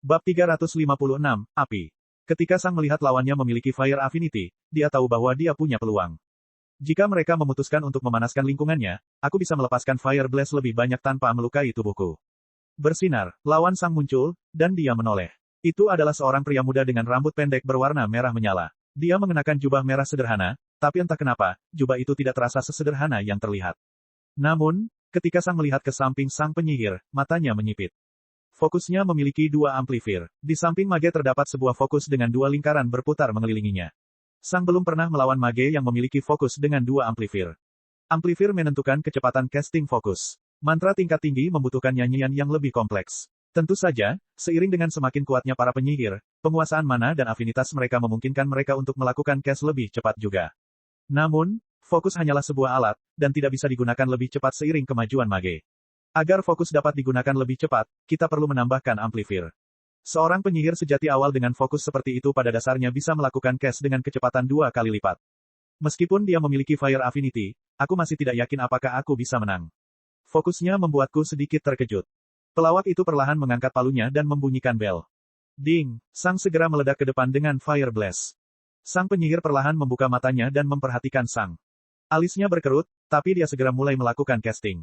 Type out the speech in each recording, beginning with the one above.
Bab 356, Api. Ketika Sang melihat lawannya memiliki Fire Affinity, dia tahu bahwa dia punya peluang. Jika mereka memutuskan untuk memanaskan lingkungannya, aku bisa melepaskan Fire Blast lebih banyak tanpa melukai tubuhku. Bersinar, lawan Sang muncul, dan dia menoleh. Itu adalah seorang pria muda dengan rambut pendek berwarna merah menyala. Dia mengenakan jubah merah sederhana, tapi entah kenapa, jubah itu tidak terasa sesederhana yang terlihat. Namun, ketika Sang melihat ke samping Sang penyihir, matanya menyipit. Fokusnya memiliki dua amplifier. Di samping mage terdapat sebuah fokus dengan dua lingkaran berputar mengelilinginya. Sang belum pernah melawan mage yang memiliki fokus dengan dua amplifier. Amplifier menentukan kecepatan casting fokus. Mantra tingkat tinggi membutuhkan nyanyian yang lebih kompleks. Tentu saja, seiring dengan semakin kuatnya para penyihir, penguasaan mana dan afinitas mereka memungkinkan mereka untuk melakukan cast lebih cepat juga. Namun, fokus hanyalah sebuah alat, dan tidak bisa digunakan lebih cepat seiring kemajuan mage. Agar fokus dapat digunakan lebih cepat, kita perlu menambahkan amplifier. Seorang penyihir sejati awal dengan fokus seperti itu pada dasarnya bisa melakukan cast dengan kecepatan 2 kali lipat. Meskipun dia memiliki Fire Affinity, aku masih tidak yakin apakah aku bisa menang. Fokusnya membuatku sedikit terkejut. Pelawak itu perlahan mengangkat palunya dan membunyikan bel. Ding, Sang segera meledak ke depan dengan Fire Blast. Sang penyihir perlahan membuka matanya dan memperhatikan Sang. Alisnya berkerut, tapi dia segera mulai melakukan casting.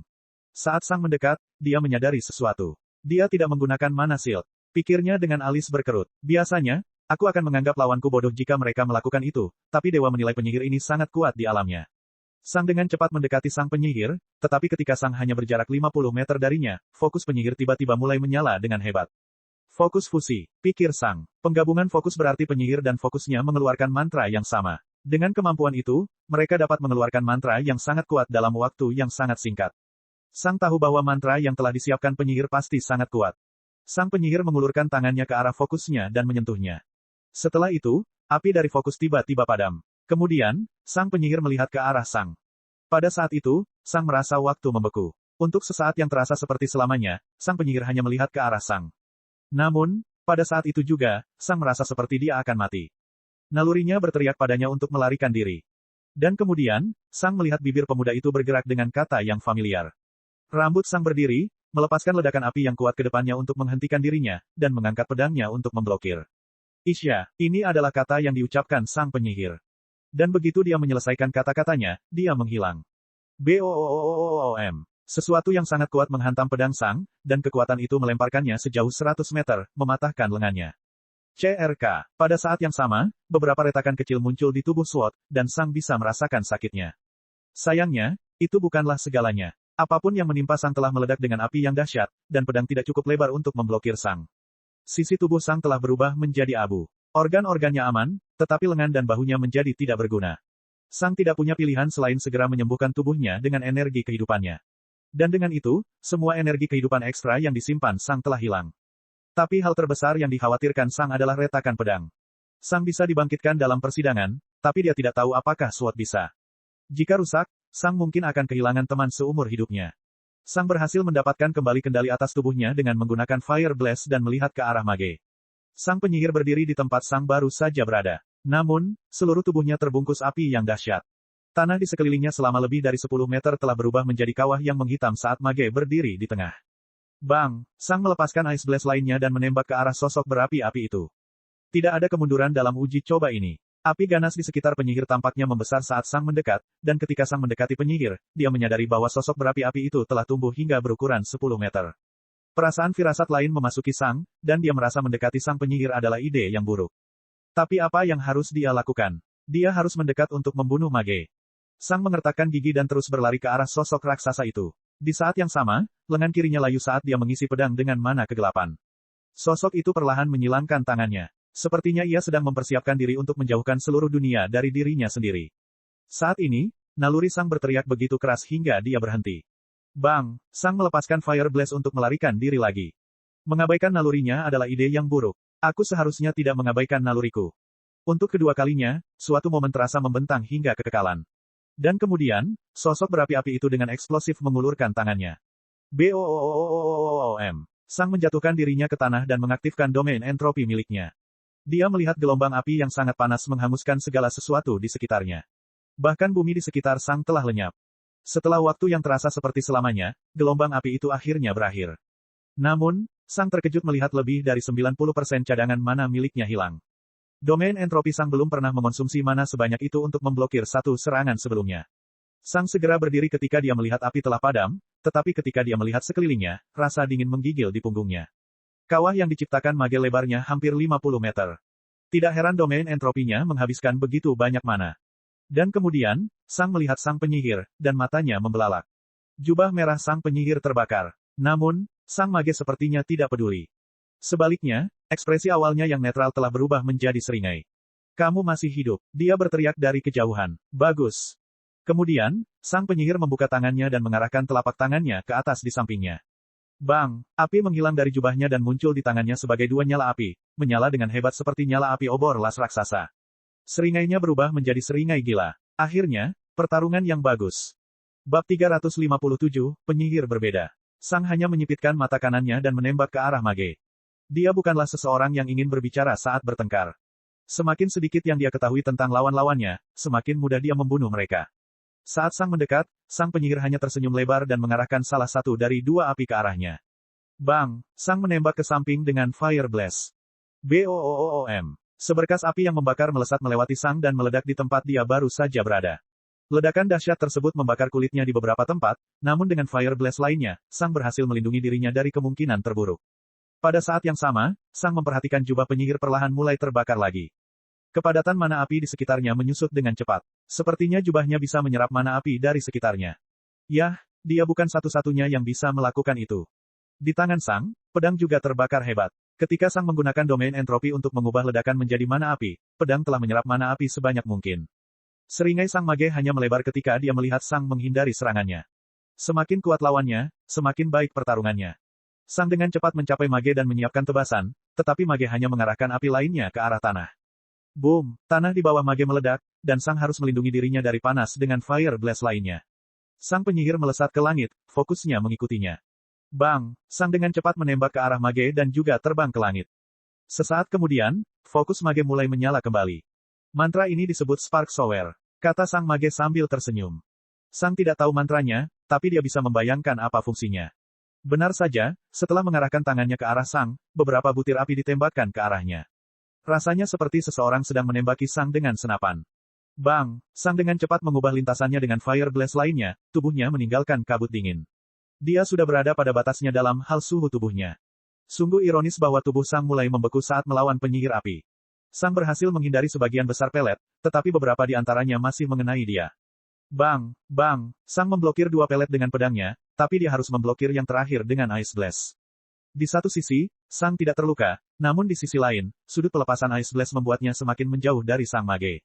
Saat Sang mendekat, dia menyadari sesuatu. Dia tidak menggunakan mana shield. Pikirnya dengan alis berkerut. Biasanya, aku akan menganggap lawanku bodoh jika mereka melakukan itu, tapi dewa menilai penyihir ini sangat kuat di alamnya. Sang dengan cepat mendekati Sang penyihir, tetapi ketika Sang hanya berjarak 50 meter darinya, fokus penyihir tiba-tiba mulai menyala dengan hebat. Fokus fusi, pikir Sang. Penggabungan fokus berarti penyihir dan fokusnya mengeluarkan mantra yang sama. Dengan kemampuan itu, mereka dapat mengeluarkan mantra yang sangat kuat dalam waktu yang sangat singkat. Sang tahu bahwa mantra yang telah disiapkan penyihir pasti sangat kuat. Sang penyihir mengulurkan tangannya ke arah fokusnya dan menyentuhnya. Setelah itu, api dari fokus tiba-tiba padam. Kemudian, Sang penyihir melihat ke arah Sang. Pada saat itu, Sang merasa waktu membeku. Untuk sesaat yang terasa seperti selamanya, Sang penyihir hanya melihat ke arah Sang. Namun, pada saat itu juga, Sang merasa seperti dia akan mati. Nalurinya berteriak padanya untuk melarikan diri. Dan kemudian, Sang melihat bibir pemuda itu bergerak dengan kata yang familiar. Rambut Sang berdiri, melepaskan ledakan api yang kuat ke depannya untuk menghentikan dirinya, dan mengangkat pedangnya untuk memblokir. Isya, ini adalah kata yang diucapkan Sang penyihir. Dan begitu dia menyelesaikan kata-katanya, dia menghilang. BOOM. Sesuatu yang sangat kuat menghantam pedang Sang, dan kekuatan itu melemparkannya sejauh 100 meter, mematahkan lengannya. CRK. Pada saat yang sama, beberapa retakan kecil muncul di tubuh SWOT, dan Sang bisa merasakan sakitnya. Sayangnya, itu bukanlah segalanya. Apapun yang menimpa Sang telah meledak dengan api yang dahsyat, dan pedang tidak cukup lebar untuk memblokir Sang. Sisi tubuh Sang telah berubah menjadi abu. Organ-organnya aman, tetapi lengan dan bahunya menjadi tidak berguna. Sang tidak punya pilihan selain segera menyembuhkan tubuhnya dengan energi kehidupannya. Dan dengan itu, semua energi kehidupan ekstra yang disimpan Sang telah hilang. Tapi hal terbesar yang dikhawatirkan Sang adalah retakan pedang. Sang bisa dibangkitkan dalam persidangan, tapi dia tidak tahu apakah SWOT bisa. Jika rusak, Sang mungkin akan kehilangan teman seumur hidupnya. Sang berhasil mendapatkan kembali kendali atas tubuhnya dengan menggunakan Fire Blast dan melihat ke arah mage. Sang penyihir berdiri di tempat Sang baru saja berada. Namun, seluruh tubuhnya terbungkus api yang dahsyat. Tanah di sekelilingnya selama lebih dari 10 meter telah berubah menjadi kawah yang menghitam saat mage berdiri di tengah. Bang! Sang melepaskan Ice Blast lainnya dan menembak ke arah sosok berapi-api itu. Tidak ada kemunduran dalam uji coba ini. Api ganas di sekitar penyihir tampaknya membesar saat Sang mendekat, dan ketika Sang mendekati penyihir, dia menyadari bahwa sosok berapi-api itu telah tumbuh hingga berukuran 10 meter. Perasaan firasat lain memasuki Sang, dan dia merasa mendekati Sang penyihir adalah ide yang buruk. Tapi apa yang harus dia lakukan? Dia harus mendekat untuk membunuh mage. Sang mengertakkan gigi dan terus berlari ke arah sosok raksasa itu. Di saat yang sama, lengan kirinya layu saat dia mengisi pedang dengan mana kegelapan. Sosok itu perlahan menyilangkan tangannya. Sepertinya ia sedang mempersiapkan diri untuk menjauhkan seluruh dunia dari dirinya sendiri. Saat ini, naluri Sang berteriak begitu keras hingga dia berhenti. Bang! Sang melepaskan Fire Blast untuk melarikan diri lagi. Mengabaikan nalurinya adalah ide yang buruk. Aku seharusnya tidak mengabaikan naluriku. Untuk kedua kalinya, suatu momen terasa membentang hingga kekekalan. Dan kemudian, sosok berapi-api itu dengan eksplosif mengulurkan tangannya. BOOM. Sang menjatuhkan dirinya ke tanah dan mengaktifkan domain entropi miliknya. Dia melihat gelombang api yang sangat panas menghanguskan segala sesuatu di sekitarnya. Bahkan bumi di sekitar Sang telah lenyap. Setelah waktu yang terasa seperti selamanya, gelombang api itu akhirnya berakhir. Namun, Sang terkejut melihat lebih dari 90% cadangan mana miliknya hilang. Domain entropi Sang belum pernah mengonsumsi mana sebanyak itu untuk memblokir satu serangan sebelumnya. Sang segera berdiri ketika dia melihat api telah padam, tetapi ketika dia melihat sekelilingnya, rasa dingin menggigil di punggungnya. Kawah yang diciptakan mage lebarnya hampir 50 meter. Tidak heran domain entropinya menghabiskan begitu banyak mana. Dan kemudian, Sang melihat sang penyihir, dan matanya membelalak. Jubah merah sang penyihir terbakar. Namun, sang mage sepertinya tidak peduli. Sebaliknya, ekspresi awalnya yang netral telah berubah menjadi seringai. Kamu masih hidup, dia berteriak dari kejauhan. Bagus. Kemudian, sang penyihir membuka tangannya dan mengarahkan telapak tangannya ke atas di sampingnya. Bang! Api menghilang dari jubahnya dan muncul di tangannya sebagai dua nyala api, menyala dengan hebat seperti nyala api obor las raksasa. Seringainya berubah menjadi seringai gila. Akhirnya, pertarungan yang bagus. Bab 357, Penyihir Berbeda. Sang hanya menyipitkan mata kanannya dan menembak ke arah mage. Dia bukanlah seseorang yang ingin berbicara saat bertengkar. Semakin sedikit yang dia ketahui tentang lawan-lawannya, semakin mudah dia membunuh mereka. Saat Sang mendekat, sang penyihir hanya tersenyum lebar dan mengarahkan salah satu dari dua api ke arahnya. Bang! Sang menembak ke samping dengan Fire Blast. BOOOM. Seberkas api yang membakar melesat melewati Sang dan meledak di tempat dia baru saja berada. Ledakan dahsyat tersebut membakar kulitnya di beberapa tempat, namun dengan Fire Blast lainnya, Sang berhasil melindungi dirinya dari kemungkinan terburuk. Pada saat yang sama, Sang memperhatikan jubah penyihir perlahan mulai terbakar lagi. Kepadatan mana api di sekitarnya menyusut dengan cepat. Sepertinya jubahnya bisa menyerap mana api dari sekitarnya. Yah, dia bukan satu-satunya yang bisa melakukan itu. Di tangan Sang, pedang juga terbakar hebat. Ketika Sang menggunakan domain entropi untuk mengubah ledakan menjadi mana api, pedang telah menyerap mana api sebanyak mungkin. Seringai sang mage hanya melebar ketika dia melihat Sang menghindari serangannya. Semakin kuat lawannya, semakin baik pertarungannya. Sang dengan cepat mencapai mage dan menyiapkan tebasan, tetapi mage hanya mengarahkan api lainnya ke arah tanah. Boom! Tanah di bawah mage meledak, dan Sang harus melindungi dirinya dari panas dengan Fire Blast lainnya. Sang penyihir melesat ke langit, fokusnya mengikutinya. Bang! Sang dengan cepat menembak ke arah mage dan juga terbang ke langit. Sesaat kemudian, fokus mage mulai menyala kembali. Mantra ini disebut Spark Shower, kata sang mage sambil tersenyum. Sang tidak tahu mantranya, tapi dia bisa membayangkan apa fungsinya. Benar saja, setelah mengarahkan tangannya ke arah Sang, beberapa butir api ditembakkan ke arahnya. Rasanya seperti seseorang sedang menembaki Sang dengan senapan. Bang! Sang dengan cepat mengubah lintasannya dengan Fire Blast lainnya, tubuhnya meninggalkan kabut dingin. Dia sudah berada pada batasnya dalam hal suhu tubuhnya. Sungguh ironis bahwa tubuh Sang mulai membeku saat melawan penyihir api. Sang berhasil menghindari sebagian besar pelet, tetapi beberapa di antaranya masih mengenai dia. Bang! Bang! Sang memblokir dua pelet dengan pedangnya, tapi dia harus memblokir yang terakhir dengan Ice Blast. Di satu sisi, Sang tidak terluka, namun di sisi lain, sudut pelepasan Ice Blast membuatnya semakin menjauh dari sang mage.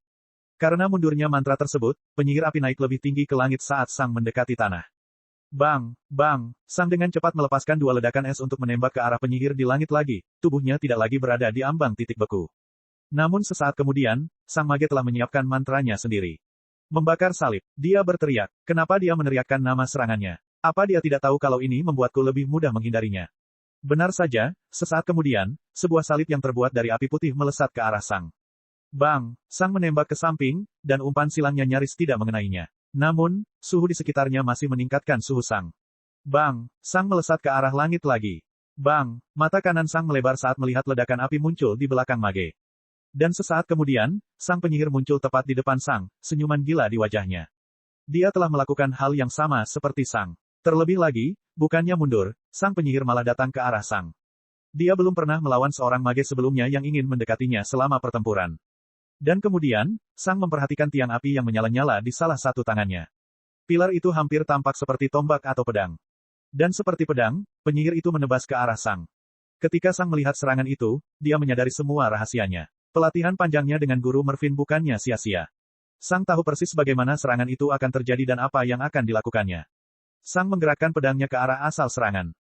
Karena mundurnya mantra tersebut, penyihir api naik lebih tinggi ke langit saat Sang mendekati tanah. Bang! Bang! Sang dengan cepat melepaskan dua ledakan es untuk menembak ke arah penyihir di langit lagi, tubuhnya tidak lagi berada di ambang titik beku. Namun sesaat kemudian, sang mage telah menyiapkan mantranya sendiri. Membakar salib, dia berteriak. Kenapa dia meneriakkan nama serangannya? Apa dia tidak tahu kalau ini membuatku lebih mudah menghindarinya? Benar saja, sesaat kemudian, sebuah salib yang terbuat dari api putih melesat ke arah Sang. Bang! Sang menembak ke samping, dan umpan silangnya nyaris tidak mengenainya. Namun, suhu di sekitarnya masih meningkatkan suhu Sang. Bang! Sang melesat ke arah langit lagi. Bang! Mata kanan Sang melebar saat melihat ledakan api muncul di belakang mage. Dan sesaat kemudian, sang penyihir muncul tepat di depan Sang, senyuman gila di wajahnya. Dia telah melakukan hal yang sama seperti Sang. Terlebih lagi, bukannya mundur, sang penyihir malah datang ke arah Sang. Dia belum pernah melawan seorang mage sebelumnya yang ingin mendekatinya selama pertempuran. Dan kemudian, Sang memperhatikan tiang api yang menyala-nyala di salah satu tangannya. Pilar itu hampir tampak seperti tombak atau pedang. Dan seperti pedang, penyihir itu menebas ke arah Sang. Ketika Sang melihat serangan itu, dia menyadari semua rahasianya. Pelatihan panjangnya dengan guru Mervin bukannya sia-sia. Sang tahu persis bagaimana serangan itu akan terjadi dan apa yang akan dilakukannya. Sang menggerakkan pedangnya ke arah asal serangan.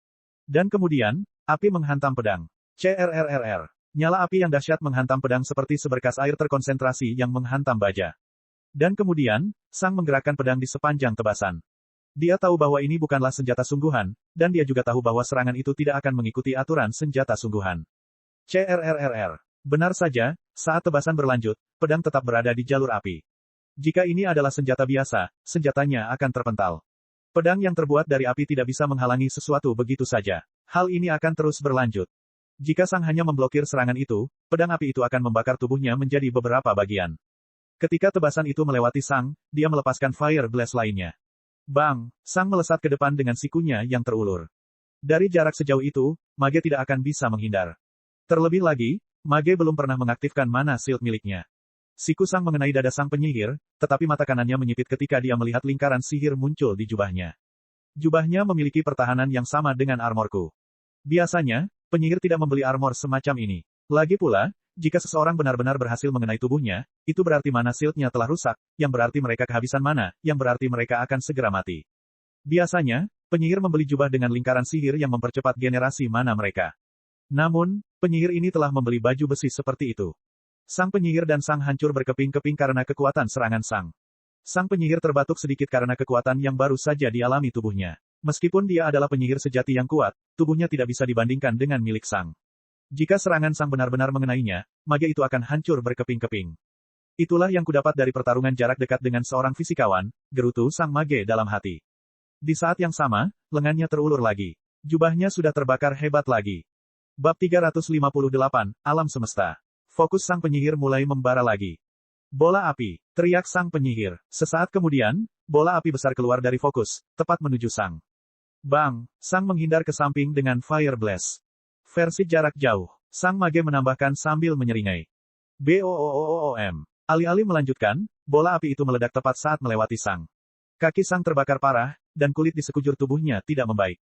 Dan kemudian, api menghantam pedang. CRRRR. Nyala api yang dahsyat menghantam pedang seperti seberkas air terkonsentrasi yang menghantam baja. Dan kemudian, Sang menggerakkan pedang di sepanjang tebasan. Dia tahu bahwa ini bukanlah senjata sungguhan, dan dia juga tahu bahwa serangan itu tidak akan mengikuti aturan senjata sungguhan. CRRRR. Benar saja, saat tebasan berlanjut, pedang tetap berada di jalur api. Jika ini adalah senjata biasa, senjatanya akan terpental. Pedang yang terbuat dari api tidak bisa menghalangi sesuatu begitu saja. Hal ini akan terus berlanjut. Jika Sang hanya memblokir serangan itu, pedang api itu akan membakar tubuhnya menjadi beberapa bagian. Ketika tebasan itu melewati Sang, dia melepaskan Fire Blast lainnya. Bang! Sang melesat ke depan dengan sikunya yang terulur. Dari jarak sejauh itu, Mage tidak akan bisa menghindar. Terlebih lagi, Mage belum pernah mengaktifkan mana shield miliknya. Siku Sang mengenai dada sang penyihir, tetapi mata kanannya menyipit ketika dia melihat lingkaran sihir muncul di jubahnya. Jubahnya memiliki pertahanan yang sama dengan armorku. Biasanya, penyihir tidak membeli armor semacam ini. Lagi pula, jika seseorang benar-benar berhasil mengenai tubuhnya, itu berarti mana shieldnya telah rusak, yang berarti mereka kehabisan mana, yang berarti mereka akan segera mati. Biasanya, penyihir membeli jubah dengan lingkaran sihir yang mempercepat generasi mana mereka. Namun, penyihir ini telah membeli baju besi seperti itu. Sang penyihir dan Sang hancur berkeping-keping karena kekuatan serangan Sang. Sang penyihir terbatuk sedikit karena kekuatan yang baru saja dialami tubuhnya. Meskipun dia adalah penyihir sejati yang kuat, tubuhnya tidak bisa dibandingkan dengan milik Sang. Jika serangan Sang benar-benar mengenainya, Mage itu akan hancur berkeping-keping. Itulah yang kudapat dari pertarungan jarak dekat dengan seorang fisikawan, gerutu Sang Mage dalam hati. Di saat yang sama, lengannya terulur lagi. Jubahnya sudah terbakar hebat lagi. Bab 358, Alam Semesta. Fokus Sang penyihir mulai membara lagi. Bola api, teriak Sang penyihir. Sesaat kemudian, bola api besar keluar dari fokus, tepat menuju Sang. Bang! Sang menghindar ke samping dengan Fire Blast. Versi jarak jauh. Sang Mage menambahkan sambil menyeringai. BOOOOM. Alih-alih melanjutkan, bola api itu meledak tepat saat melewati Sang. Kaki Sang terbakar parah, dan kulit di sekujur tubuhnya tidak membaik.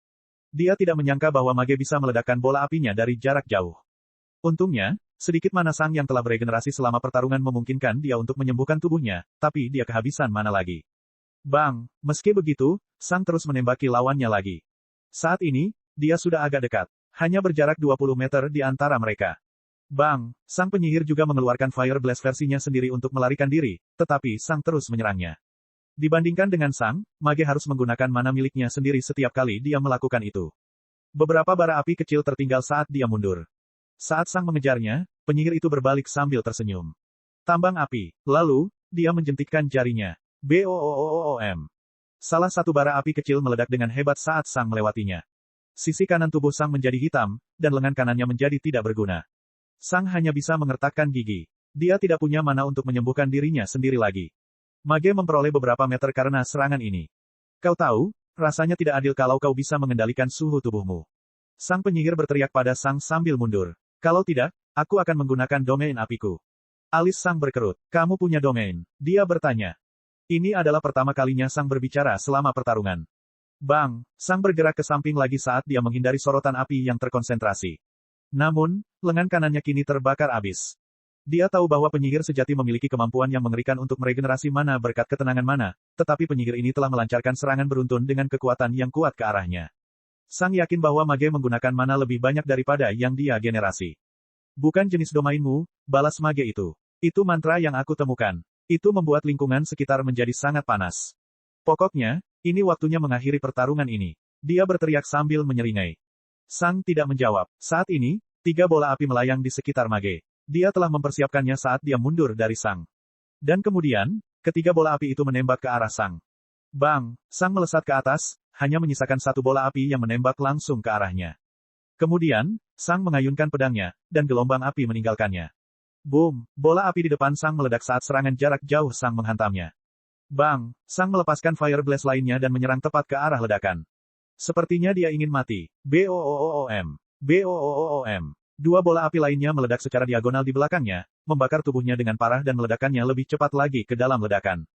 Dia tidak menyangka bahwa Mage bisa meledakkan bola apinya dari jarak jauh. Untungnya, sedikit mana Sang yang telah beregenerasi selama pertarungan memungkinkan dia untuk menyembuhkan tubuhnya, tapi dia kehabisan mana lagi. Bang! Meski begitu, Sang terus menembaki lawannya lagi. Saat ini, dia sudah agak dekat. Hanya berjarak 20 meter di antara mereka. Bang! Sang penyihir juga mengeluarkan Fire Blast versinya sendiri untuk melarikan diri, tetapi Sang terus menyerangnya. Dibandingkan dengan Sang, Mage harus menggunakan mana miliknya sendiri setiap kali dia melakukan itu. Beberapa bara api kecil tertinggal saat dia mundur. Saat Sang mengejarnya, penyihir itu berbalik sambil tersenyum. Tambang api. Lalu, dia menjentikkan jarinya. BOOOOM. Salah satu bara api kecil meledak dengan hebat saat Sang melewatinya. Sisi kanan tubuh Sang menjadi hitam, dan lengan kanannya menjadi tidak berguna. Sang hanya bisa mengertakkan gigi. Dia tidak punya mana untuk menyembuhkan dirinya sendiri lagi. Mage memperoleh beberapa meter karena serangan ini. Kau tahu, rasanya tidak adil kalau kau bisa mengendalikan suhu tubuhmu. Sang penyihir berteriak pada Sang sambil mundur. Kalau tidak, aku akan menggunakan domain apiku. Alis Sang berkerut. Kamu punya domain? Dia bertanya. Ini adalah pertama kalinya Sang berbicara selama pertarungan. Bang! Sang bergerak ke samping lagi saat dia menghindari sorotan api yang terkonsentrasi. Namun, lengan kanannya kini terbakar abis. Dia tahu bahwa penyihir sejati memiliki kemampuan yang mengerikan untuk meregenerasi mana berkat ketenangan mana, tetapi penyihir ini telah melancarkan serangan beruntun dengan kekuatan yang kuat ke arahnya. Sang yakin bahwa Mage menggunakan mana lebih banyak daripada yang dia generasi. Bukan jenis domainmu, balas Mage itu. Itu mantra yang aku temukan. Itu membuat lingkungan sekitar menjadi sangat panas. Pokoknya, ini waktunya mengakhiri pertarungan ini. Dia berteriak sambil menyeringai. Sang tidak menjawab. Saat ini, 3 bola api melayang di sekitar Mage. Dia telah mempersiapkannya saat dia mundur dari Sang. Dan kemudian, ketiga bola api itu menembak ke arah Sang. Bang! Sang melesat ke atas, hanya menyisakan 1 bola api yang menembak langsung ke arahnya. Kemudian, Sang mengayunkan pedangnya, dan gelombang api meninggalkannya. Boom! Bola api di depan Sang meledak saat serangan jarak jauh Sang menghantamnya. Bang! Sang melepaskan Fire Blast lainnya dan menyerang tepat ke arah ledakan. Sepertinya dia ingin mati. BOOOM. BOOOM. 2 bola api lainnya meledak secara diagonal di belakangnya, membakar tubuhnya dengan parah dan meledakannya lebih cepat lagi ke dalam ledakan.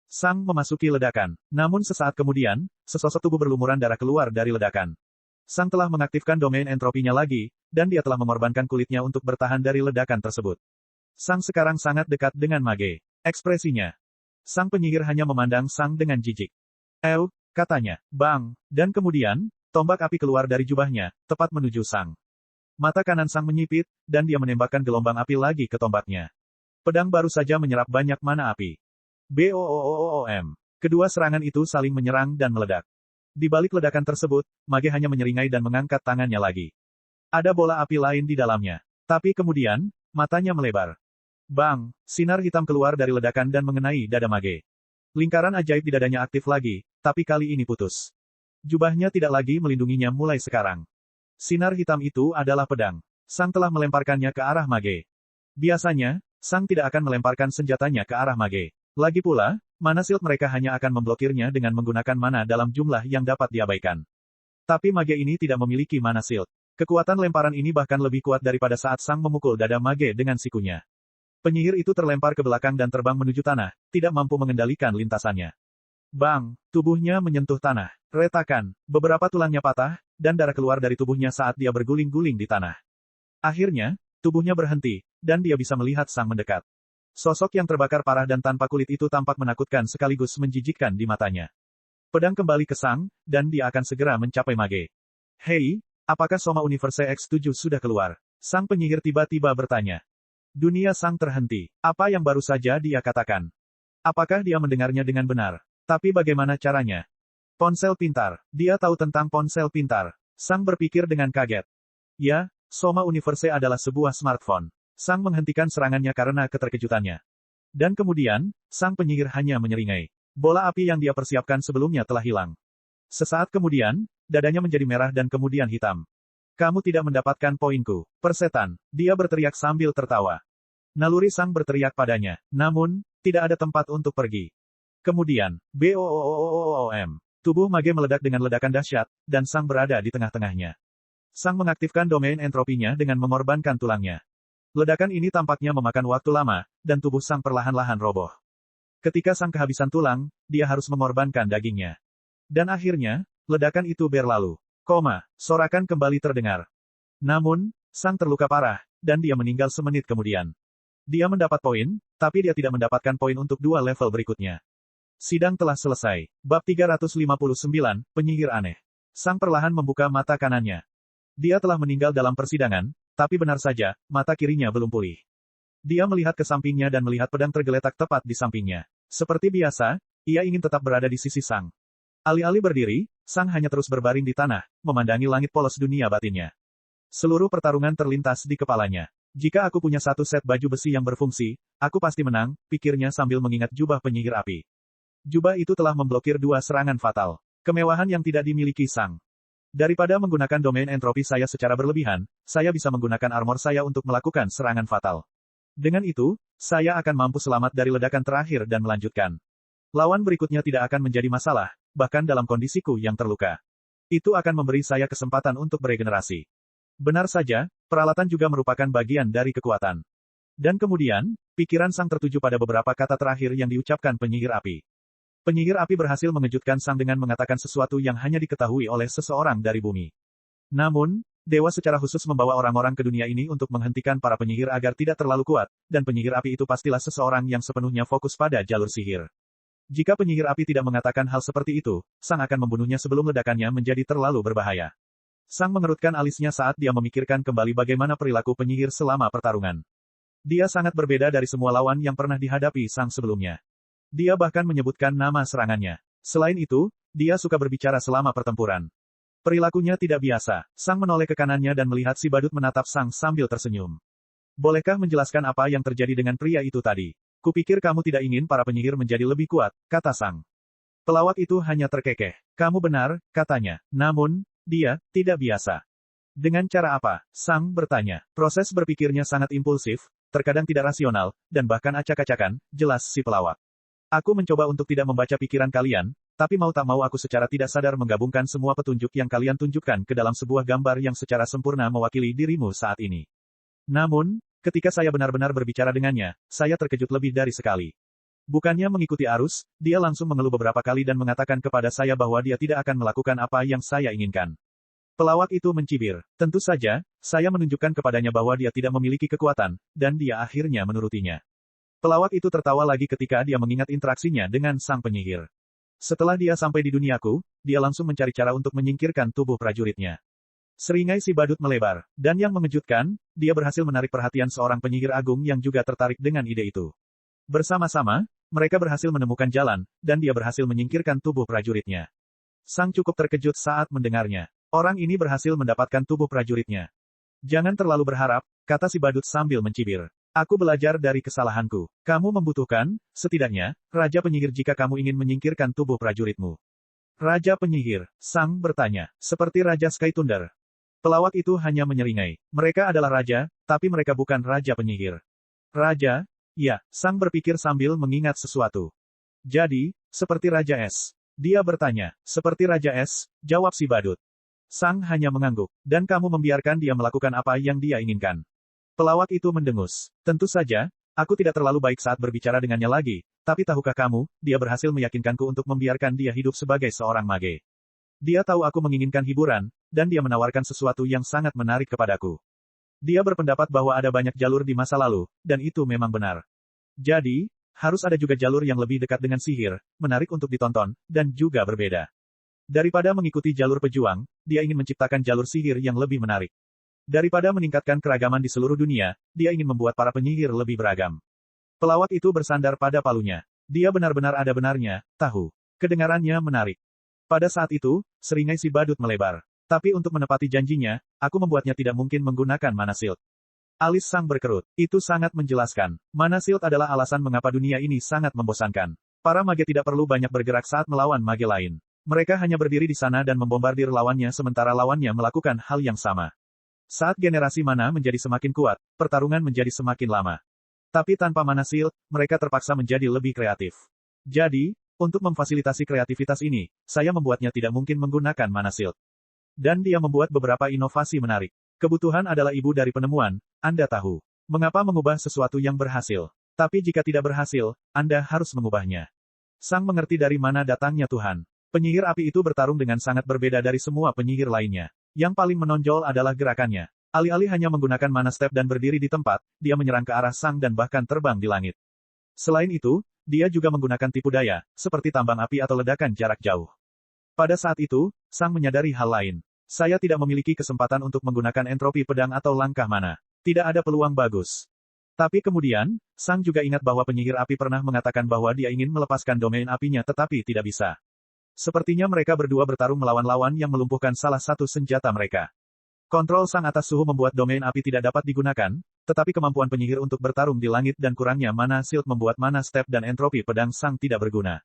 Sang memasuki ledakan. Namun sesaat kemudian, sesosok tubuh berlumuran darah keluar dari ledakan. Sang telah mengaktifkan domain entropinya lagi, dan dia telah mengorbankan kulitnya untuk bertahan dari ledakan tersebut. Sang sekarang sangat dekat dengan Mage. Ekspresinya. Sang penyihir hanya memandang Sang dengan jijik. Katanya. Bang! Dan kemudian, tombak api keluar dari jubahnya, tepat menuju Sang. Mata kanan Sang menyipit, dan dia menembakkan gelombang api lagi ke tombaknya. Pedang baru saja menyerap banyak mana api. BOOOM. Kedua serangan itu saling menyerang dan meledak. Di balik ledakan tersebut, Mage hanya menyeringai dan mengangkat tangannya lagi. Ada bola api lain di dalamnya. Tapi kemudian, matanya melebar. Bang! Sinar hitam keluar dari ledakan dan mengenai dada Mage. Lingkaran ajaib di dadanya aktif lagi, tapi kali ini putus. Jubahnya tidak lagi melindunginya mulai sekarang. Sinar hitam itu adalah pedang. Sang telah melemparkannya ke arah mage. Biasanya, Sang tidak akan melemparkan senjatanya ke arah mage. Lagi pula, mana shield mereka hanya akan memblokirnya dengan menggunakan mana dalam jumlah yang dapat diabaikan. Tapi mage ini tidak memiliki mana shield. Kekuatan lemparan ini bahkan lebih kuat daripada saat Sang memukul dada mage dengan sikunya. Penyihir itu terlempar ke belakang dan terbang menuju tanah, tidak mampu mengendalikan lintasannya. Bang! Tubuhnya menyentuh tanah. Retakan, beberapa tulangnya patah, dan darah keluar dari tubuhnya saat dia berguling-guling di tanah. Akhirnya, tubuhnya berhenti, dan dia bisa melihat Sang mendekat. Sosok yang terbakar parah dan tanpa kulit itu tampak menakutkan sekaligus menjijikkan di matanya. Pedang kembali ke Sang, dan dia akan segera mencapai mage. Hei, apakah Soma Universe X7 sudah keluar? Sang penyihir tiba-tiba bertanya. Dunia Sang terhenti. Apa yang baru saja dia katakan? Apakah dia mendengarnya dengan benar? Tapi bagaimana caranya? Ponsel pintar. Dia tahu tentang ponsel pintar. Sang berpikir dengan kaget. Ya, Soma Universe adalah sebuah smartphone. Sang menghentikan serangannya karena keterkejutannya. Dan kemudian, Sang penyihir hanya menyeringai. Bola api yang dia persiapkan sebelumnya telah hilang. Sesaat kemudian, dadanya menjadi merah dan kemudian hitam. Kamu tidak mendapatkan poinku. Persetan, dia berteriak sambil tertawa. Naluri Sang berteriak padanya. Namun, tidak ada tempat untuk pergi. Kemudian, BOOOOOM. Tubuh mage meledak dengan ledakan dahsyat, dan Sang berada di tengah-tengahnya. Sang mengaktifkan domain entropinya dengan mengorbankan tulangnya. Ledakan ini tampaknya memakan waktu lama, dan tubuh Sang perlahan-lahan roboh. Ketika Sang kehabisan tulang, dia harus mengorbankan dagingnya. Dan akhirnya, ledakan itu berlalu. Sorakan kembali terdengar. Namun, Sang terluka parah, dan dia meninggal semenit kemudian. Dia mendapat poin, tapi dia tidak mendapatkan poin untuk 2 level berikutnya. Sidang telah selesai. Bab 359, Penyihir Aneh. Sang perlahan membuka mata kanannya. Dia telah meninggal dalam persidangan, tapi benar saja, mata kirinya belum pulih. Dia melihat ke sampingnya dan melihat pedang tergeletak tepat di sampingnya. Seperti biasa, ia ingin tetap berada di sisi Sang. Alih-alih berdiri, Sang hanya terus berbaring di tanah, memandangi langit polos dunia batinnya. Seluruh pertarungan terlintas di kepalanya. Jika aku punya satu set baju besi yang berfungsi, aku pasti menang, pikirnya sambil mengingat jubah penyihir api. Jubah itu telah memblokir 2 serangan fatal. Kemewahan yang tidak dimiliki Sang. Daripada menggunakan domain entropi saya secara berlebihan, saya bisa menggunakan armor saya untuk melakukan serangan fatal. Dengan itu, saya akan mampu selamat dari ledakan terakhir dan melanjutkan. Lawan berikutnya tidak akan menjadi masalah, bahkan dalam kondisiku yang terluka. Itu akan memberi saya kesempatan untuk beregenerasi. Benar saja, peralatan juga merupakan bagian dari kekuatan. Dan kemudian, pikiran Sang tertuju pada beberapa kata terakhir yang diucapkan penyihir api. Penyihir api berhasil mengejutkan Sang dengan mengatakan sesuatu yang hanya diketahui oleh seseorang dari bumi. Namun, dewa secara khusus membawa orang-orang ke dunia ini untuk menghentikan para penyihir agar tidak terlalu kuat, dan penyihir api itu pastilah seseorang yang sepenuhnya fokus pada jalur sihir. Jika penyihir api tidak mengatakan hal seperti itu, Sang akan membunuhnya sebelum ledakannya menjadi terlalu berbahaya. Sang mengerutkan alisnya saat dia memikirkan kembali bagaimana perilaku penyihir selama pertarungan. Dia sangat berbeda dari semua lawan yang pernah dihadapi Sang sebelumnya. Dia bahkan menyebutkan nama serangannya. Selain itu, dia suka berbicara selama pertempuran. Perilakunya tidak biasa. Sang menoleh ke kanannya dan melihat si badut menatap Sang sambil tersenyum. Bolehkah menjelaskan apa yang terjadi dengan pria itu tadi? Kupikir kamu tidak ingin para penyihir menjadi lebih kuat, kata Sang. Pelawak itu hanya terkekeh. Kamu benar, katanya. Namun, dia tidak biasa. Dengan cara apa? Sang bertanya. Proses berpikirnya sangat impulsif, terkadang tidak rasional, dan bahkan acak-acakan, jelas si pelawak. Aku mencoba untuk tidak membaca pikiran kalian, tapi mau tak mau aku secara tidak sadar menggabungkan semua petunjuk yang kalian tunjukkan ke dalam sebuah gambar yang secara sempurna mewakili dirimu saat ini. Namun, ketika saya benar-benar berbicara dengannya, saya terkejut lebih dari sekali. Bukannya mengikuti arus, dia langsung mengeluh beberapa kali dan mengatakan kepada saya bahwa dia tidak akan melakukan apa yang saya inginkan. Pelawak itu mencibir. Tentu saja, saya menunjukkan kepadanya bahwa dia tidak memiliki kekuatan, dan dia akhirnya menurutinya. Pelawak itu tertawa lagi ketika dia mengingat interaksinya dengan sang penyihir. Setelah dia sampai di duniaku, dia langsung mencari cara untuk menyingkirkan tubuh prajuritnya. Seringai si badut melebar, dan yang mengejutkan, dia berhasil menarik perhatian seorang penyihir agung yang juga tertarik dengan ide itu. Bersama-sama, mereka berhasil menemukan jalan, dan dia berhasil menyingkirkan tubuh prajuritnya. Sang cukup terkejut saat mendengarnya. Orang ini berhasil mendapatkan tubuh prajuritnya. Jangan terlalu berharap, kata si badut sambil mencibir. Aku belajar dari kesalahanku. Kamu membutuhkan, setidaknya, Raja Penyihir jika kamu ingin menyingkirkan tubuh prajuritmu. Raja Penyihir, Sang bertanya, seperti Raja Sky Thunder. Pelawak itu hanya menyeringai. Mereka adalah raja, tapi mereka bukan raja penyihir. Raja? Ya, Sang berpikir sambil mengingat sesuatu. Jadi, seperti Raja Es. Dia bertanya, seperti Raja Es, jawab si badut. Sang hanya mengangguk, dan kamu membiarkan dia melakukan apa yang dia inginkan. Pelawak itu mendengus. Tentu saja, aku tidak terlalu baik saat berbicara dengannya lagi, tapi tahukah kamu, dia berhasil meyakinkanku untuk membiarkan dia hidup sebagai seorang mage. Dia tahu aku menginginkan hiburan, dan dia menawarkan sesuatu yang sangat menarik kepadaku. Dia berpendapat bahwa ada banyak jalur di masa lalu, dan itu memang benar. Jadi, harus ada juga jalur yang lebih dekat dengan sihir, menarik untuk ditonton, dan juga berbeda. Daripada mengikuti jalur pejuang, dia ingin menciptakan jalur sihir yang lebih menarik. Daripada meningkatkan keragaman di seluruh dunia, dia ingin membuat para penyihir lebih beragam. Pelawak itu bersandar pada palunya. Dia benar-benar ada benarnya, tahu. Kedengarannya menarik. Pada saat itu, seringai si badut melebar. Tapi untuk menepati janjinya, aku membuatnya tidak mungkin menggunakan mana shield. Alis Sang berkerut. Itu sangat menjelaskan. Mana shield adalah alasan mengapa dunia ini sangat membosankan. Para mage tidak perlu banyak bergerak saat melawan mage lain. Mereka hanya berdiri di sana dan membombardir lawannya sementara lawannya melakukan hal yang sama. Saat generasi mana menjadi semakin kuat, pertarungan menjadi semakin lama. Tapi tanpa mana shield, mereka terpaksa menjadi lebih kreatif. Jadi, untuk memfasilitasi kreativitas ini, saya membuatnya tidak mungkin menggunakan mana shield. Dan dia membuat beberapa inovasi menarik. Kebutuhan adalah ibu dari penemuan, Anda tahu. Mengapa mengubah sesuatu yang berhasil? Tapi jika tidak berhasil, Anda harus mengubahnya. Sang mengerti dari mana datangnya Tuhan. Penyihir api itu bertarung dengan sangat berbeda dari semua penyihir lainnya. Yang paling menonjol adalah gerakannya. Alih-alih hanya menggunakan mana step dan berdiri di tempat, dia menyerang ke arah Sang dan bahkan terbang di langit. Selain itu, dia juga menggunakan tipu daya, seperti tambang api atau ledakan jarak jauh. Pada saat itu, Sang menyadari hal lain. Saya tidak memiliki kesempatan untuk menggunakan entropi pedang atau langkah mana. Tidak ada peluang bagus. Tapi kemudian, Sang juga ingat bahwa penyihir api pernah mengatakan bahwa dia ingin melepaskan domain apinya tetapi tidak bisa. Sepertinya mereka berdua bertarung melawan lawan yang melumpuhkan salah satu senjata mereka. Kontrol Sang atas suhu membuat domain api tidak dapat digunakan, tetapi kemampuan penyihir untuk bertarung di langit dan kurangnya mana shield membuat mana step dan entropi pedang Sang tidak berguna.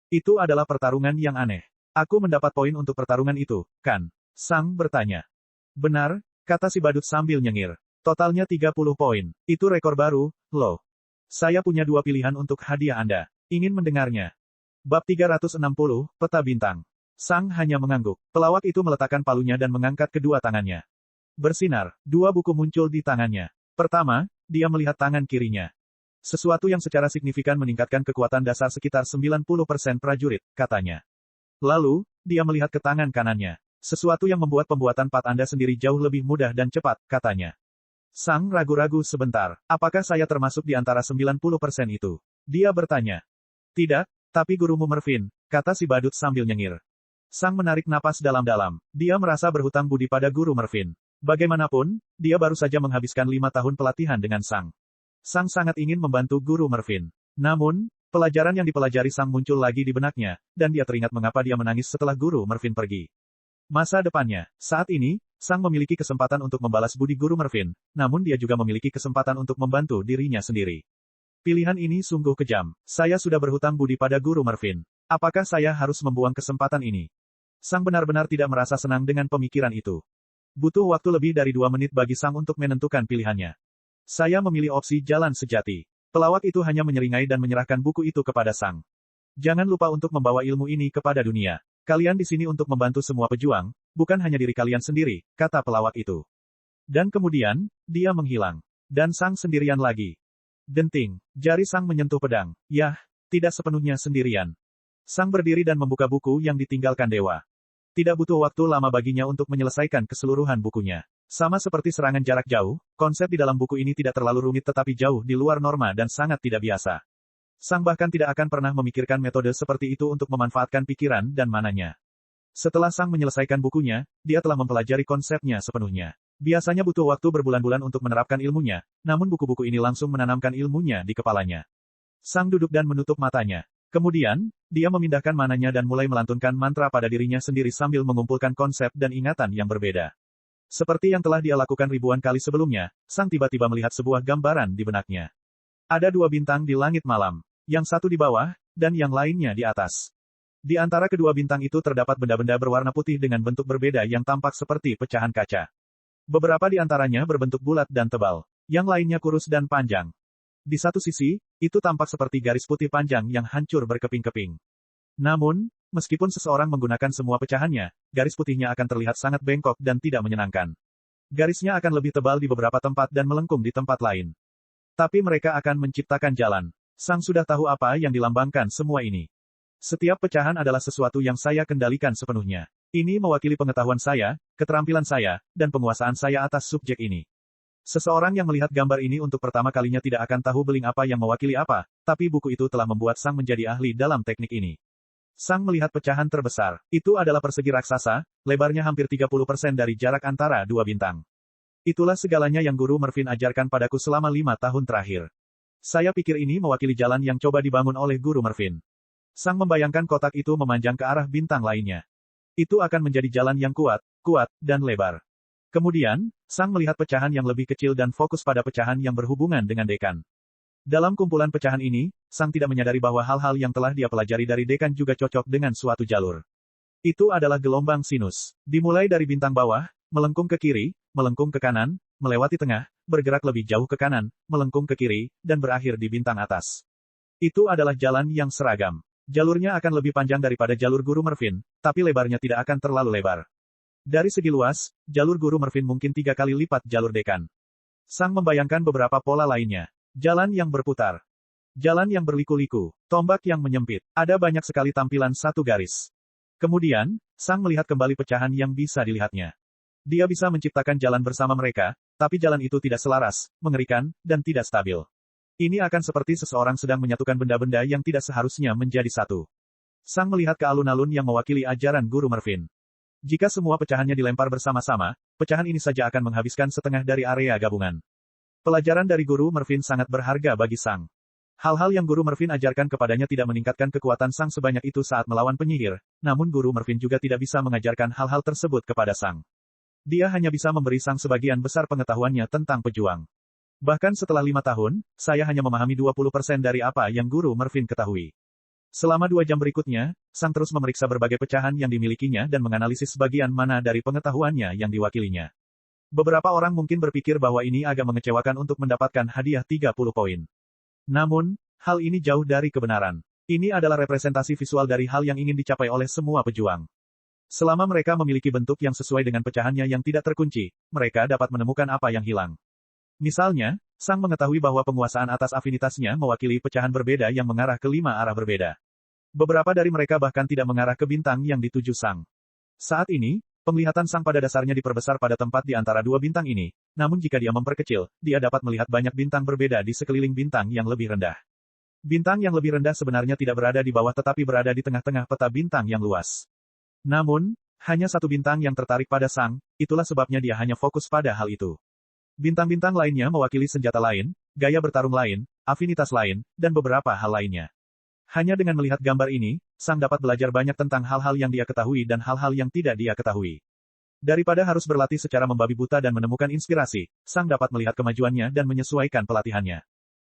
Itu adalah pertarungan yang aneh. Aku mendapat poin untuk pertarungan itu, kan? Sang bertanya. Benar, kata si badut sambil nyengir. Totalnya 30 poin. Itu rekor baru, loh. Saya punya dua pilihan untuk hadiah Anda. Ingin mendengarnya? Bab 360, Peta Bintang. Sang hanya mengangguk. Pelawak itu meletakkan palunya dan mengangkat kedua tangannya. Bersinar, dua buku muncul di tangannya. Pertama, dia melihat tangan kirinya. Sesuatu yang secara signifikan meningkatkan kekuatan dasar sekitar 90% prajurit, katanya. Lalu, dia melihat ke tangan kanannya. Sesuatu yang membuat pembuatan pat Anda sendiri jauh lebih mudah dan cepat, katanya. Sang ragu-ragu sebentar. Apakah saya termasuk di antara 90% itu? Dia bertanya. Tidak, tapi gurumu Mervin, kata si badut sambil nyengir. Sang menarik napas dalam-dalam. Dia merasa berhutang budi pada guru Mervin. Bagaimanapun, dia baru saja menghabiskan 5 tahun pelatihan dengan Sang. Sang sangat ingin membantu guru Mervin. Namun, pelajaran yang dipelajari Sang muncul lagi di benaknya, dan dia teringat mengapa dia menangis setelah guru Mervin pergi. Masa depannya, saat ini, Sang memiliki kesempatan untuk membalas budi guru Mervin, namun dia juga memiliki kesempatan untuk membantu dirinya sendiri. Pilihan ini sungguh kejam. Saya sudah berhutang budi pada guru Mervin. Apakah saya harus membuang kesempatan ini? Sang benar-benar tidak merasa senang dengan pemikiran itu. Butuh waktu lebih dari 2 menit bagi Sang untuk menentukan pilihannya. Saya memilih opsi jalan sejati. Pelawak itu hanya menyeringai dan menyerahkan buku itu kepada Sang. Jangan lupa untuk membawa ilmu ini kepada dunia. Kalian di sini untuk membantu semua pejuang, bukan hanya diri kalian sendiri, kata pelawak itu. Dan kemudian, dia menghilang. Dan Sang sendirian lagi. Denting, jari Sang menyentuh pedang. Yah, tidak sepenuhnya sendirian. Sang berdiri dan membuka buku yang ditinggalkan dewa. Tidak butuh waktu lama baginya untuk menyelesaikan keseluruhan bukunya. Sama seperti serangan jarak jauh, konsep di dalam buku ini tidak terlalu rumit tetapi jauh di luar norma dan sangat tidak biasa. Sang bahkan tidak akan pernah memikirkan metode seperti itu untuk memanfaatkan pikiran dan mananya. Setelah Sang menyelesaikan bukunya, dia telah mempelajari konsepnya sepenuhnya. Biasanya butuh waktu berbulan-bulan untuk menerapkan ilmunya, namun buku-buku ini langsung menanamkan ilmunya di kepalanya. Sang duduk dan menutup matanya. Kemudian, dia memindahkan mananya dan mulai melantunkan mantra pada dirinya sendiri sambil mengumpulkan konsep dan ingatan yang berbeda. Seperti yang telah dia lakukan ribuan kali sebelumnya, Sang tiba-tiba melihat sebuah gambaran di benaknya. Ada 2 bintang di langit malam. Yang satu di bawah, dan yang lainnya di atas. Di antara kedua bintang itu terdapat benda-benda berwarna putih dengan bentuk berbeda yang tampak seperti pecahan kaca. Beberapa di antaranya berbentuk bulat dan tebal. Yang lainnya kurus dan panjang. Di satu sisi, itu tampak seperti garis putih panjang yang hancur berkeping-keping. Namun, meskipun seseorang menggunakan semua pecahannya, garis putihnya akan terlihat sangat bengkok dan tidak menyenangkan. Garisnya akan lebih tebal di beberapa tempat dan melengkung di tempat lain. Tapi mereka akan menciptakan jalan. Sang sudah tahu apa yang dilambangkan semua ini. Setiap pecahan adalah sesuatu yang saya kendalikan sepenuhnya. Ini mewakili pengetahuan saya, keterampilan saya, dan penguasaan saya atas subjek ini. Seseorang yang melihat gambar ini untuk pertama kalinya tidak akan tahu beling apa yang mewakili apa, tapi buku itu telah membuat Sang menjadi ahli dalam teknik ini. Sang melihat pecahan terbesar. Itu adalah persegi raksasa, lebarnya hampir 30% dari jarak antara dua bintang. Itulah segalanya yang Guru Mervin ajarkan padaku selama 5 tahun terakhir. Saya pikir ini mewakili jalan yang coba dibangun oleh Guru Mervin. Sang membayangkan kotak itu memanjang ke arah bintang lainnya. Itu akan menjadi jalan yang kuat, dan lebar. Kemudian, Sang melihat pecahan yang lebih kecil dan fokus pada pecahan yang berhubungan dengan dekan. Dalam kumpulan pecahan ini, Sang tidak menyadari bahwa hal-hal yang telah dia pelajari dari dekan juga cocok dengan suatu jalur. Itu adalah gelombang sinus. Dimulai dari bintang bawah, melengkung ke kiri, melengkung ke kanan, melewati tengah, bergerak lebih jauh ke kanan, melengkung ke kiri, dan berakhir di bintang atas. Itu adalah jalan yang seragam. Jalurnya akan lebih panjang daripada jalur Guru Mervin, tapi lebarnya tidak akan terlalu lebar. Dari segi luas, jalur Guru Mervin mungkin 3 kali lipat jalur dekan. Sang membayangkan beberapa pola lainnya. Jalan yang berputar. Jalan yang berliku-liku. Tombak yang menyempit. Ada banyak sekali tampilan satu garis. Kemudian, Sang melihat kembali pecahan yang bisa dilihatnya. Dia bisa menciptakan jalan bersama mereka, tapi jalan itu tidak selaras, mengerikan, dan tidak stabil. Ini akan seperti seseorang sedang menyatukan benda-benda yang tidak seharusnya menjadi satu. Sang melihat ke alun-alun yang mewakili ajaran Guru Mervin. Jika semua pecahannya dilempar bersama-sama, pecahan ini saja akan menghabiskan setengah dari area gabungan. Pelajaran dari Guru Mervin sangat berharga bagi Sang. Hal-hal yang Guru Mervin ajarkan kepadanya tidak meningkatkan kekuatan Sang sebanyak itu saat melawan penyihir, namun Guru Mervin juga tidak bisa mengajarkan hal-hal tersebut kepada Sang. Dia hanya bisa memberi Sang sebagian besar pengetahuannya tentang pejuang. Bahkan setelah 5 tahun, saya hanya memahami 20% dari apa yang Guru Mervin ketahui. Selama 2 jam berikutnya, Sang terus memeriksa berbagai pecahan yang dimilikinya dan menganalisis bagian mana dari pengetahuannya yang diwakilinya. Beberapa orang mungkin berpikir bahwa ini agak mengecewakan untuk mendapatkan hadiah 30 poin. Namun, hal ini jauh dari kebenaran. Ini adalah representasi visual dari hal yang ingin dicapai oleh semua pejuang. Selama mereka memiliki bentuk yang sesuai dengan pecahannya yang tidak terkunci, mereka dapat menemukan apa yang hilang. Misalnya, Sang mengetahui bahwa penguasaan atas afinitasnya mewakili pecahan berbeda yang mengarah ke 5 arah berbeda. Beberapa dari mereka bahkan tidak mengarah ke bintang yang dituju Sang. Saat ini, penglihatan Sang pada dasarnya diperbesar pada tempat di antara 2 bintang ini, namun jika dia memperkecil, dia dapat melihat banyak bintang berbeda di sekeliling bintang yang lebih rendah. Bintang yang lebih rendah sebenarnya tidak berada di bawah tetapi berada di tengah-tengah peta bintang yang luas. Namun, hanya satu bintang yang tertarik pada Sang, itulah sebabnya dia hanya fokus pada hal itu. Bintang-bintang lainnya mewakili senjata lain, gaya bertarung lain, afinitas lain, dan beberapa hal lainnya. Hanya dengan melihat gambar ini, Sang dapat belajar banyak tentang hal-hal yang dia ketahui dan hal-hal yang tidak dia ketahui. Daripada harus berlatih secara membabi buta dan menemukan inspirasi, Sang dapat melihat kemajuannya dan menyesuaikan pelatihannya.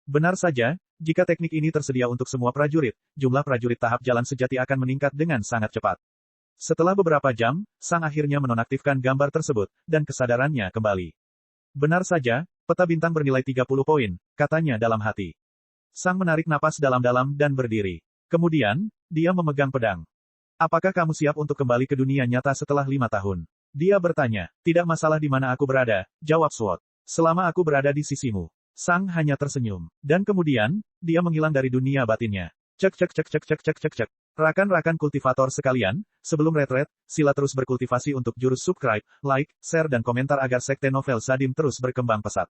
Benar saja, jika teknik ini tersedia untuk semua prajurit, jumlah prajurit tahap jalan sejati akan meningkat dengan sangat cepat. Setelah beberapa jam, Sang akhirnya menonaktifkan gambar tersebut, dan kesadarannya kembali. Benar saja, peta bintang bernilai 30 poin, katanya dalam hati. Sang menarik napas dalam-dalam dan berdiri. Kemudian, dia memegang pedang. Apakah kamu siap untuk kembali ke dunia nyata setelah 5 tahun? Dia bertanya. Tidak masalah di mana aku berada, jawab Sword. Selama aku berada di sisimu. Sang hanya tersenyum. Dan kemudian, dia menghilang dari dunia batinnya. Cek. Rakan-rakan kultivator sekalian, sebelum retret, sila terus berkultivasi untuk jurus subscribe, like, share dan komentar agar sekte novel Sadim terus berkembang pesat.